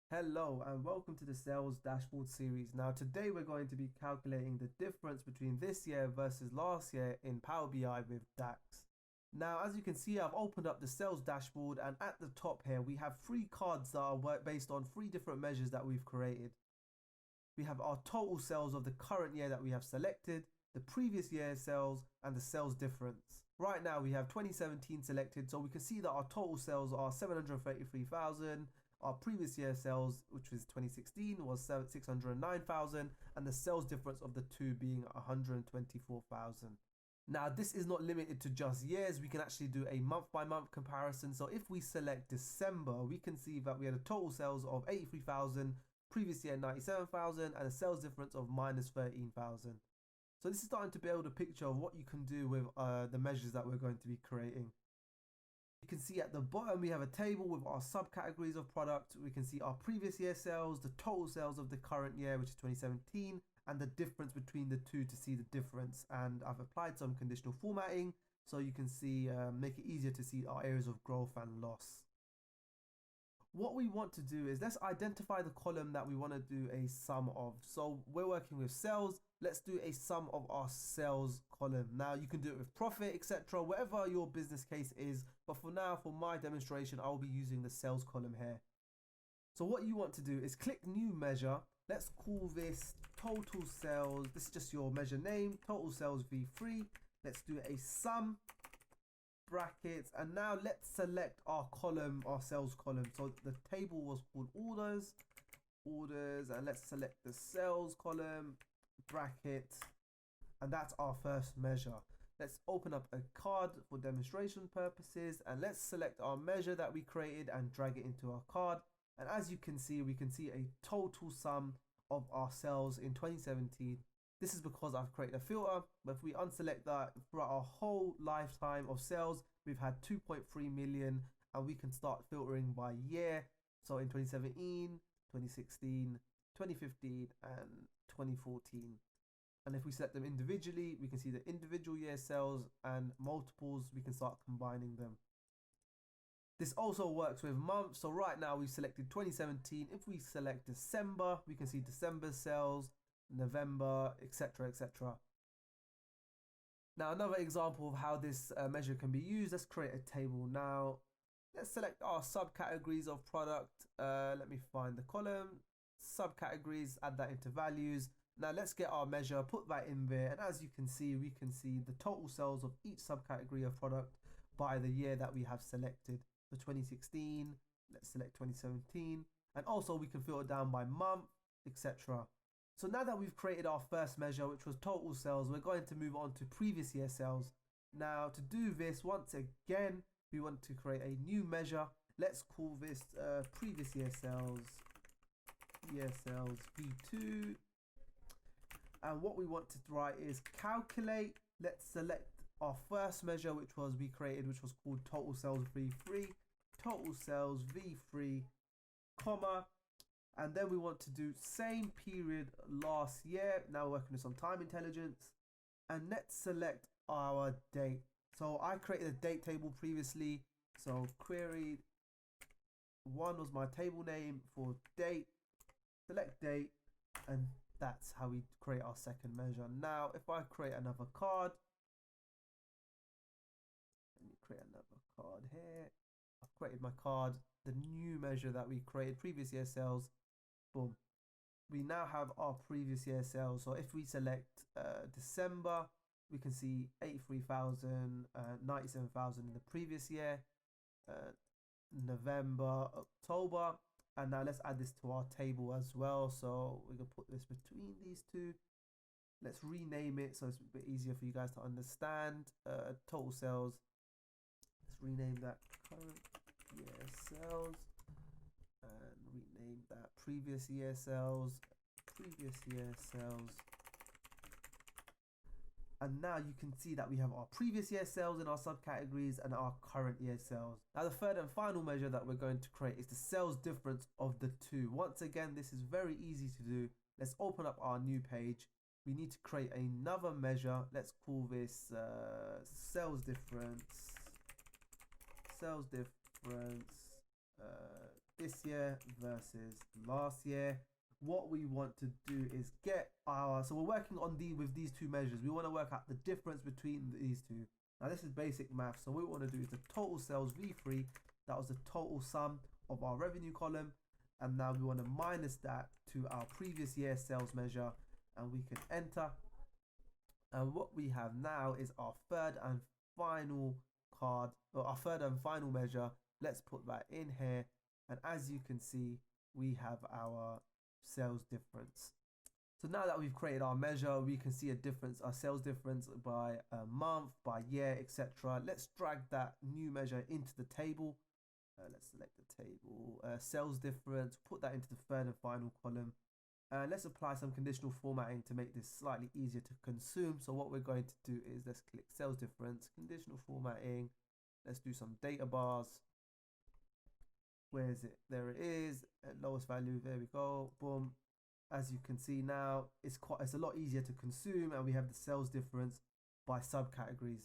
Hello and welcome to the sales dashboard series. Now today we're going to be calculating the difference between this year versus last year in Power BI with DAX. Now as you can see, I've opened up the sales dashboard, and at the top here we have three cards that are based on three different measures that we've created. We have our total sales of the current year that we have selected, the previous year's sales, and the sales difference. Right now we have 2017 selected, so we can see that our total sales are 733,000. Our previous year sales, which was 2016, was 609,000, and the sales difference of the two being 124,000. Now this is not limited to just years, we can actually do a month by month comparison. So if we select December, we can see that we had a total sales of 83,000, previous year 97,000, and a sales difference of minus 13,000. So this is starting to build a picture of what you can do with the measures that we're going to be creating. You can see at the bottom we have a table with our subcategories of product. We can see our previous year sales, the total sales of the current year, which is 2017, and the difference between the two to see the difference. And I've applied some conditional formatting so you can see, make it easier to see our areas of growth and loss. What we want to do is let's identify the column that we want to do a sum of. So we're working with sales. Let's do a sum of our sales column. Now you can do it with profit, etc., whatever your business case is. But for now, for my demonstration, I'll be using the sales column here. So what you want to do is click new measure. Let's call this total sales. This is just your measure name, total sales V3. Let's do a sum brackets, and now let's select our column, our sales column. So the table was called orders, and let's select the sales column, bracket, and that's our first measure. Let's open up a card for demonstration purposes, and let's select our measure that we created and drag it into our card. And as you can see, we can see a total sum of our sales in 2017. This is because I've created a filter, but if we unselect that, throughout our whole lifetime of sales, we've had 2.3 million, and we can start filtering by year. So in 2017, 2016, 2015, and 2014. And if we select them individually, we can see the individual year sales and multiples, we can start combining them. This also works with months. So right now we've selected 2017. If we select December, we can see December sales, November, etc., etc. Now another example of how this measure can be used, let's create a table. Now let's select our subcategories of product. Let me find the column, subcategories, add that into values. Now let's get our measure, put that in there, and as you can see, we can see the total sales of each subcategory of product by the year that we have selected. So 2016, let's select 2017, and also we can filter down by month, etc. So now that we've created our first measure, which was total sales, we're going to move on to previous year sales. Now to do this, once again, we want to create a new measure. Let's call this previous year sales V2. And what we want to write is calculate. Let's select our first measure, which was we created, which was called total sales V3, total sales V3, comma. And then we want to do same period last year. Now we're working with some time intelligence. And let's select our date. So I created a date table previously. So query 1 was my table name for date. Select date. And that's how we create our second measure. Now if I create another card. Let me create another card here. I've created my card. The new measure that we created, previous year sales. Boom. We now have our previous year sales. So if we select December, we can see 83,000, 97,000 in the previous year, November, October. And now let's add this to our table as well. So we're going to put this between these two. Let's rename it so it's a bit easier for you guys to understand. Total sales. Let's rename that current year sales. And rename that previous year sales, and now you can see that we have our previous year sales in our subcategories and our current year sales. Now the third and final measure that we're going to create is the sales difference of the two. Once again, this is very easy to do. Let's open up our new page. We need to create another measure. Let's call this sales difference this year versus last year. What we want to do is get our, so we're working on with these two measures. We want to work out the difference between these two. Now this is basic math, so what we want to do is the total sales V3, that was the total sum of our revenue column, and now we want to minus that to our previous year sales measure, and we can enter. And what we have now is our third and final card, or our third and final measure. Let's put that in here, and as you can see, we have our sales difference. So now that we've created our measure, we can see a difference, our sales difference by month, by year, etc. Let's drag that new measure into the table. Let's select the table, sales difference, put that into the third and final column. And let's apply some conditional formatting to make this slightly easier to consume. So what we're going to do is let's click sales difference, conditional formatting. Let's do some data bars. Where is it? There it is, at lowest value. There we go. Boom. As you can see now, it's a lot easier to consume, and we have the sales difference by subcategories.